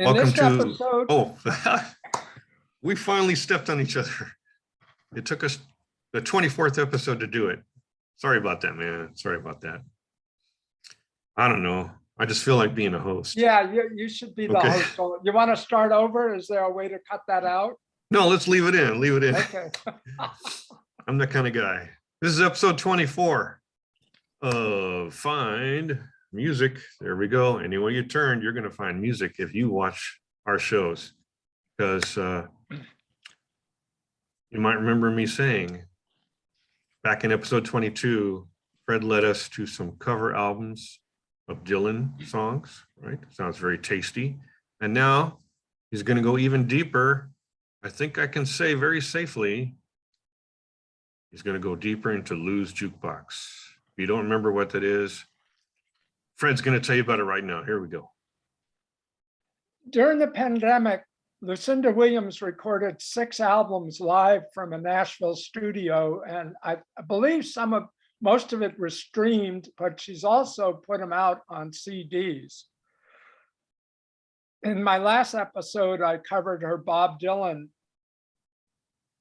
In Welcome this to, episode, oh, we finally stepped on each other. It took us the 24th episode to do it. Sorry about that, man. Sorry about that. I don't know. I just feel like being a host. yeah, you should be the Okay. host. So you want to start over? Is there a way to cut that out? No, let's leave it in. Leave it in. Okay. I'm that kind of guy. This is episode 24 of Find Music. There we go. Anywhere you turn, you're going to find music if you watch our shows. Because you might remember me saying back in episode 22, Fred led us to some cover albums of Dylan songs, right? Sounds very tasty. And now he's going to go even deeper. I think I can say very safely, he's going to go deeper into Lou's Jukebox. If you don't remember what that is, Fred's going to tell you about it right now. Here we go. During the pandemic, Lucinda Williams recorded 6 albums live from a Nashville studio, and I believe most of it was streamed, but she's also put them out on CDs. In my last episode, I covered her Bob Dylan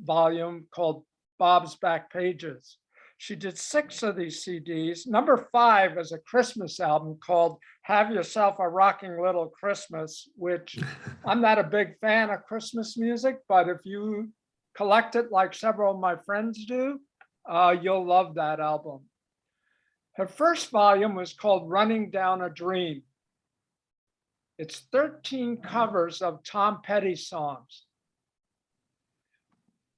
volume called Bob's Back Pages. She did 6 of these CDs. Number 5 is a Christmas album called Have Yourself a Rocking Little Christmas, which I'm not a big fan of Christmas music, but if you collect it like several of my friends do, you'll love that album. Her first volume was called Running Down a Dream. It's 13 covers of Tom Petty songs.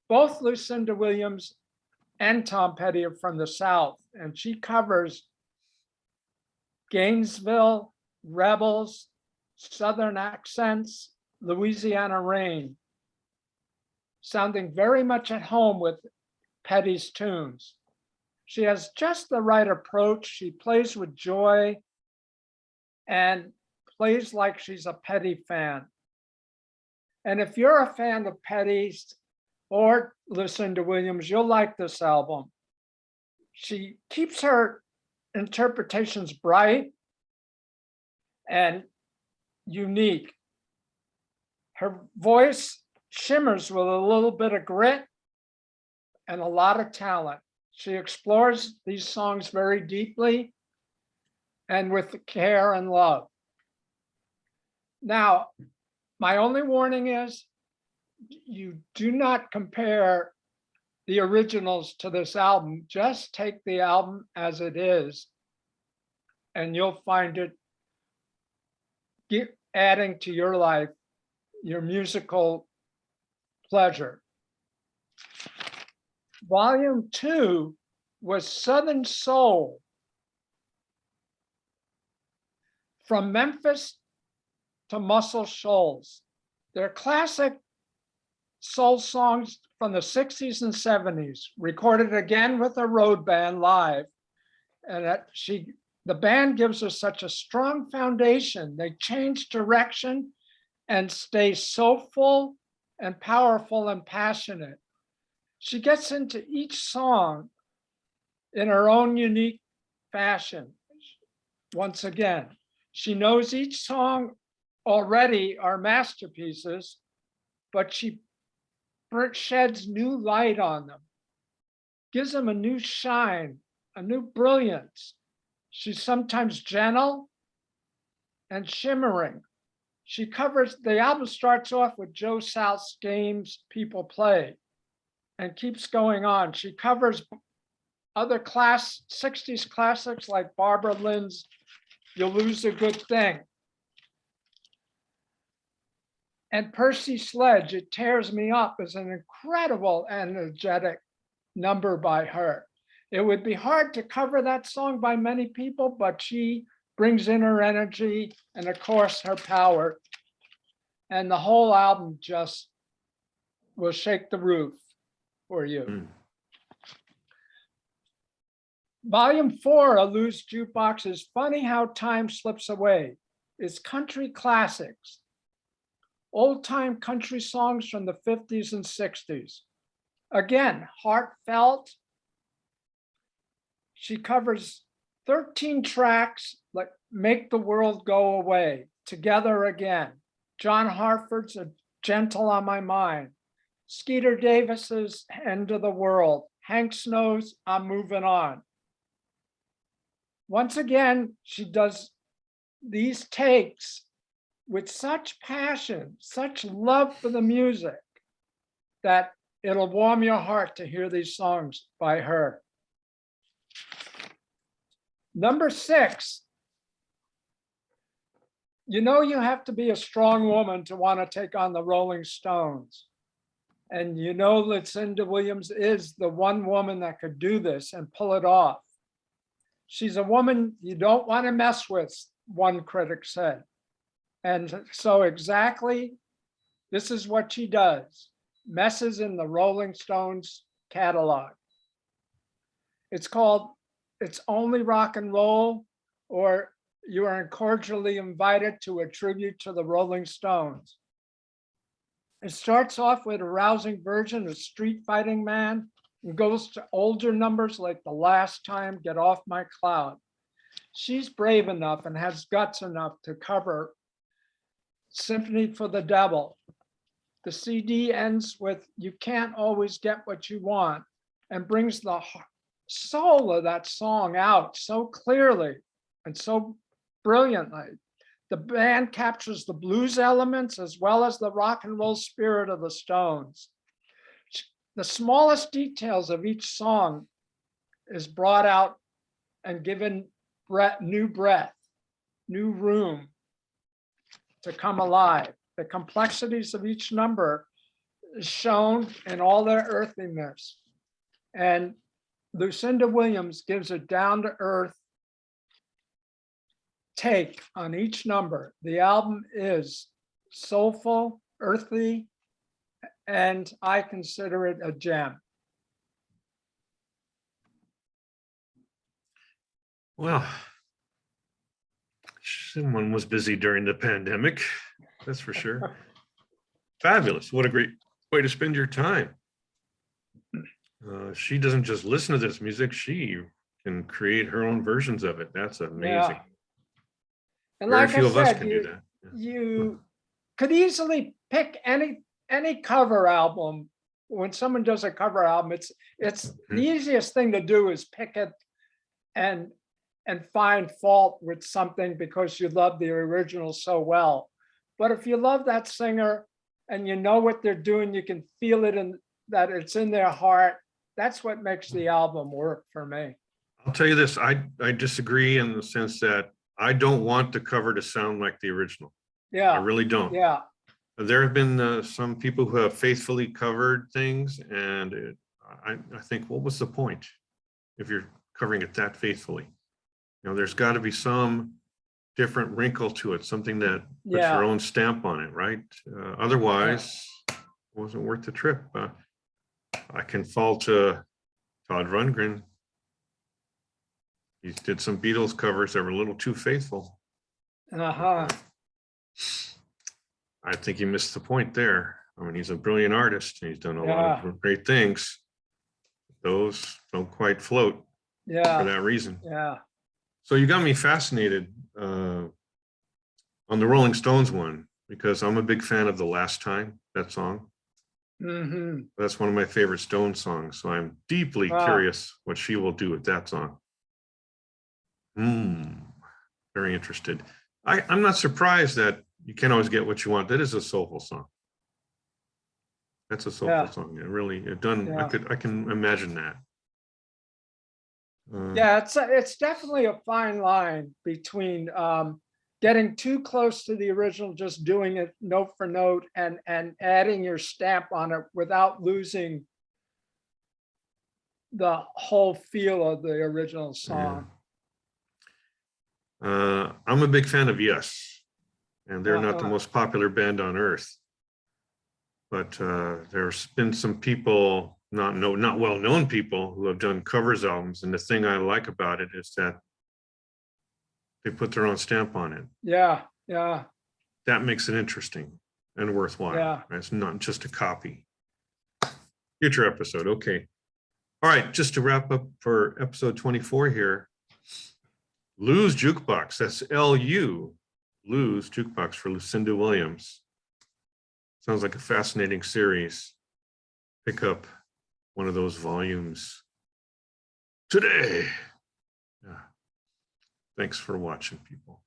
Both Lucinda Williams and Tom Petty are from the South, and she covers Gainesville, Rebels, Southern accents, Louisiana Rain, sounding very much at home with Petty's tunes. She has just the right approach. She plays with joy and plays like she's a Petty fan. And if you're a fan of Petty's or Lucinda Williams, you'll like this album. She keeps her interpretations bright and unique. Her voice shimmers with a little bit of grit and a lot of talent. She explores these songs very deeply and with care and love. Now, my only warning is you do not compare the originals to this album. Just take the album as it is, and you'll find it adding to your life, your musical pleasure. Volume 2 was Southern Soul. From Memphis to Muscle Shoals. They're classic soul songs from the 60s and 70s, recorded again with a road band live. And the band gives us such a strong foundation. They change direction and stay soulful and powerful and passionate. She gets into each song in her own unique fashion. Once again, she knows each song already are masterpieces, but she sheds new light on them, gives them a new shine, a new brilliance. She's sometimes gentle and shimmering. The album starts off with Joe South's Games People Play and keeps going on. She covers other 60s classics like Barbara Lynn's You'll Lose a Good Thing. And Percy Sledge, It Tears Me Up, is an incredible, energetic number by her. It would be hard to cover that song by many people, but she brings in her energy and, of course, her power. And the whole album just will shake the roof for you. Volume 4 of Lou's Jukebox is funny how time slips away. It's country classics, old-time country songs from the 50s and 60s. Again, heartfelt. She covers 13 tracks like Make the World Go Away, Together Again, John Hartford's A Gentle on My Mind, Skeeter Davis's End of the World, Hank Snow's I'm Moving On. Once again, she does these takes with such passion, such love for the music, that it'll warm your heart to hear these songs by her. Number 6, you know you have to be a strong woman to want to take on the Rolling Stones. And you know Lucinda Williams is the one woman that could do this and pull it off. She's a woman you don't want to mess with, one critic said. And so exactly, this is what she does. Messes in the Rolling Stones catalog. It's called It's Only Rock and Roll, or You Are Cordially Invited to a Tribute to the Rolling Stones. It starts off with a rousing version of Street Fighting Man and goes to older numbers like The Last Time, Get Off My Cloud. She's brave enough and has guts enough to cover Symphony for the Devil. The CD ends with You Can't Always Get What You Want and brings the soul of that song out so clearly and so brilliantly. The band captures the blues elements as well as the rock and roll spirit of the Stones. The smallest details of each song is brought out and given new breath, new room to come alive. The complexities of each number is shown in all their earthiness. And Lucinda Williams gives a down-to-earth take on each number. The album is soulful, earthy, and I consider it a gem. Well, someone was busy during the pandemic, that's for sure. Fabulous. What a great way to spend your time. She doesn't just listen to this music, she can create her own versions of it. That's amazing. Yeah. And Very like few I of us said, can do that. you could easily pick any cover album. When someone does a cover album, it's the easiest thing to do is pick it and find fault with something because you love the original so well. But if you love that singer and you know what they're doing, you can feel it in that it's in their heart. That's what makes the album work for me. I'll tell you this, I disagree in the sense that I don't want the cover to sound like the original. Yeah. I really don't. Yeah. There have been some people who have faithfully covered things, and I think, what was the point if you're covering it that faithfully? You know, there's got to be some different wrinkle to it, something that puts your own stamp on it, right? Otherwise, it wasn't worth the trip. I can fault Todd Rundgren. He did some Beatles covers that were a little too faithful. Uh-huh. I think he missed the point there. I mean, he's a brilliant artist. And he's done a lot of great things. Those don't quite float for that reason. Yeah. So you got me fascinated on the Rolling Stones one, because I'm a big fan of The Last Time, that song. Mm-hmm. That's one of my favorite Stones songs. So I'm deeply curious what she will do with that song. Very interested. I'm not surprised that You Can't Always Get What You Want. That is a soulful song. That's a soulful song. It really, I can imagine that. It's definitely a fine line between getting too close to the original, just doing it note for note and adding your stamp on it without losing the whole feel of the original song. I'm a big fan of Yes, and they're not the most popular band on earth, but there's been some people, not well-known people, who have done covers albums, and the thing I like about it is that they put their own stamp on it. Yeah. That makes it interesting and worthwhile. Yeah. It's not just a copy. Future episode, okay. All right, just to wrap up for episode 24 here, Lou's Jukebox, that's L-U, Lou's Jukebox for Lucinda Williams. Sounds like a fascinating series. Pick up one of those volumes today. Yeah. Thanks for watching, people.